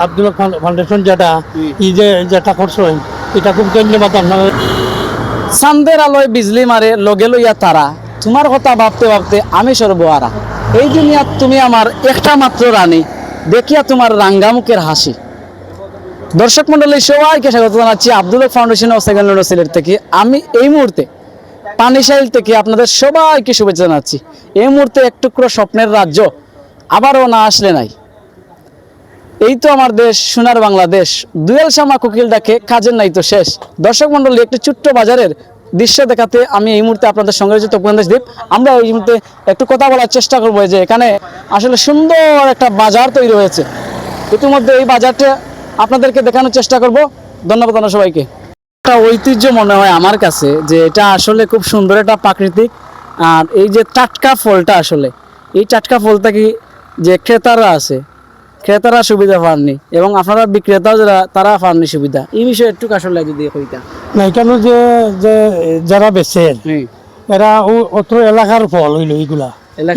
Abdul Haque foundation যেটা করছেন এটা খুব ধন্যবাদ আপনাদের। চান্দের আলোয় বিজলি মারে লগে লইয়া তারা, তোমার কথা ভাবতে ভাবতে আমি সর্বহারা। এই দুনিয়াত তুমি আমার একটা মাত্র রানী, দেখিয়া তোমার রাঙ্গামুখের হাসি। দর্শক মন্ডলী সবাইকে স্বাগত জানাচ্ছি Abdul Haque foundation of second London Sylhet থেকে। আমি এই মুহূর্তে পানিশাইল থেকে আপনাদের সবাইকে শুভেচ্ছা জানাচ্ছি। এই মুহূর্তে এক টুকরো স্বপ্নের রাজ্য, আবারও না আসলে নাই। এই তো আমার দেশ, সোনার বাংলাদেশ, দুয়েল শামা কোকিল ডাকে, কাজের নাই তো শেষ। দর্শক মন্ডলী, একটি ছোট্ট বাজারের দৃশ্য দেখাতে আমি এই মুহূর্তে আপনাদের সঙ্গে রয়েছে তপনদেশদীপ। আমরা এই মুহূর্তে একটু কথা বলার চেষ্টা করবো যে এখানে আসলে সুন্দর একটা বাজার তৈরি হয়েছে। ইতিমধ্যে এই বাজারটা আপনাদেরকে দেখানোর চেষ্টা করব। ধন্যবাদ জানাই সবাইকে। একটা ঐতিহ্য মনে হয় আমার কাছে যে এটা আসলে খুব সুন্দর একটা প্রাকৃতিক, আর এই যে টাটকা ফলটা, আসলে এই টাটকা ফলটা কি যে ক্রেতারা আছে, ক্রেতারা সুবিধা পাননি এবং আপনারা বিক্রেতাও যারা তারা পাননি সুবিধা। এই বিষয়ে একটু আসলে যদি কইতা। না কেন যে যে যারা বেচে এরা অত এলাকার ফল হইলো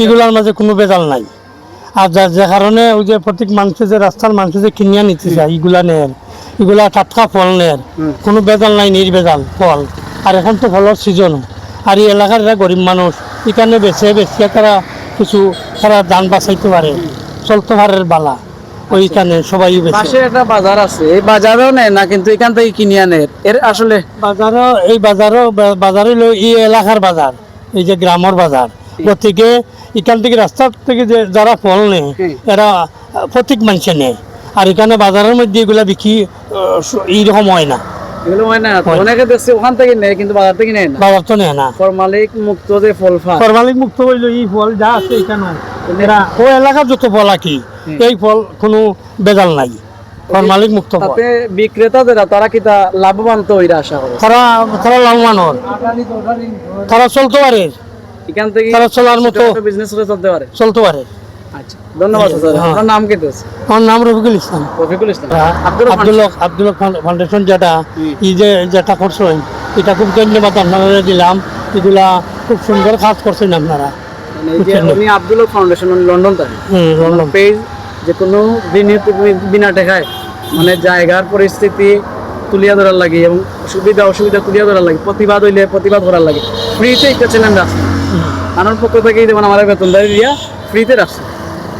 এগুলার মাঝে কোনো বেজাল নাই। আর যে কারণে ওই যে প্রত্যেক মানুষের যে রাস্তার মানুষের যে কিনিয়া নিতে চায় এগুলা টাটকা ফল নেয়, কোনো বেজাল নাই, নির্বেজাল ফল। আর এখন তো ফলের সিজন, আর এই এলাকার এরা গরিব মানুষ, এখানে বেছে তারা কিছু তারা দান বাঁচাইতে পারে, চলতে পারে বালা। ওইখানে সবাই পাশে একটা বাজার আছে, এই বাজারও নেয় না কিন্তু এখান থেকে কিনে আনে। এর আসলে বাজারে এই এলাকার বাজার, এই যে গ্রামের বাজার, গতিকে এখান থেকে রাস্তার থেকে যে যারা ফল নেয় এরা প্রত্যেক মানুষে নেয়। আর এখানে বাজারের মধ্যে এগুলা বিক্রি এইরকম হয় না, এগুলো হয় না। অনেকে দেখছে ওখান থেকে নেয় কিন্তু বাজার থেকে নেয় না, বাজার তো নেয় না। ফরমালিক মুক্ত যে ফল, ফরমালিক মুক্ত হইলো এই ফল যা আছে এখানে, এরা ও এলাকার যত ফল আঁকি এই ফল কোনো বেজাল নাই, ফরমালিক মুক্ত। তাতে বিক্রেতা যারা তারা কি তা লাভবান তো হইরা আশা করে, তারা লাভবান হন, তারা চলতে পারে এখান থেকে, তারা চলার মতো বিজনেস করে চলতে পারে। আচ্ছা, ধন্যবাদ স্যার। আপনার নাম কি? আমার নাম রফিকুল ইসলাম। আব্দুল হক ফাউন্ডেশন যেটা করছেন এটা খুব ধন্যবাদ আপনারা দিলাম। এগুলা খুব সুন্দর কাজ করছেন আপনারা। উনি আব্দুল হক ফাউন্ডেশন লন্ডন থাকে, লন্ডন পেজ যে কোনো বিনা টাকায় মানে জায়গার পরিস্থিতি তুলিয়া ধরার লাগে এবং সুবিধা অসুবিধা তুলিয়া ধরার লাগে, প্রতিবাদ হইলে প্রতিবাদ করার লাগে, ফ্রিতে একটা চ্যানেল রাখছে। আমার পক্ষ থেকে যেমন আমার বেতনদারি দিয়া ফ্রিতে রাখছে।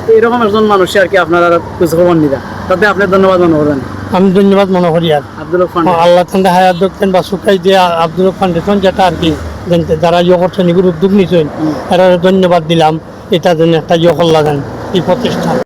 তো এরকম একজন মানুষে আর কি আপনারা কিছু খবর নিরা, তাতে আপনি ধন্যবাদ মনে করেন। আমি ধন্যবাদ মনে করি। আর আব্দুল হক ফাউন্ডেশন আল্লাহ তাআলা হায়াত দেখতেন বা সুখাই দিয়ে আব্দুল হক ফাউন্ডেশন যেটা আর কি যারা করছেন এগুলো উদ্যোগ নিয়েছেন, এরা ধন্যবাদ দিলাম। এটা জন্য একটা করলাম এই প্রতিষ্ঠান।